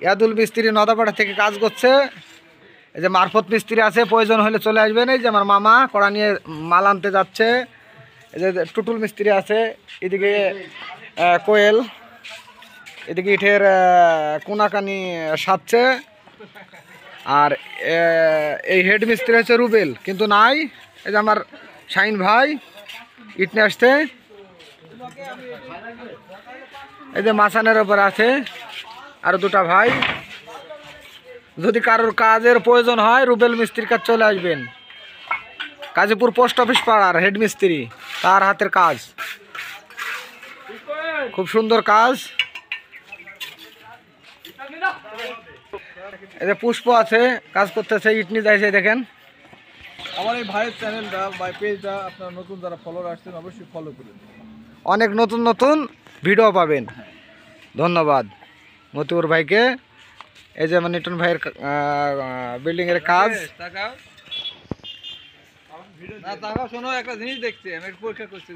ইয়াদুল মিস্ত্রি নদাপাড়া থেকে কাজ করছে। এই যে মারফত মিস্ত্রি আছে, প্রয়োজন হলে চলে আসবেন। এই যে আমার মামা কড়া নিয়ে মাল আনতে যাচ্ছে। এই যে টুটুল মিস্ত্রি আছে, এদিকে কোয়েল, এদিকে ইটের কোনাকানি সাজছে। আর এই হেড মিস্ত্রি হচ্ছে রুবেল, কিন্তু নাই। এই যে আমার শাহিন ভাই ইট নিয়ে আসতে। এই যে মাসানের ওপর আছে আর দুটা ভাই। যদি কারোর কাজের প্রয়োজন হয় রুবেল মিস্ত্রির কাছে চলে আসবেন। গাজীপুর পোস্ট অফিস পাড়ার হেড মিস্ত্রি, তার হাতের কাজ খুব সুন্দর কাজ। এই যে পুষ্প আছে, কাজ করতেছে, ইট নিয়ে যাইছে। দেখেন আমার এই ভাইয়ের চ্যানেলটা বা পেজটা আপনারা নতুন যারা ফলোয়ার আসছেন অবশ্যই ফলো করুন। অনেক নতুন নতুন ভিডিও পাবেন। ধন্যবাদ মতিউর ভাইকে। এই যে আমার নিটন ভাইয়ের বিল্ডিংয়ের কাজ। শোনো, একটা জিনিস দেখছি, আমি পরীক্ষা করছি।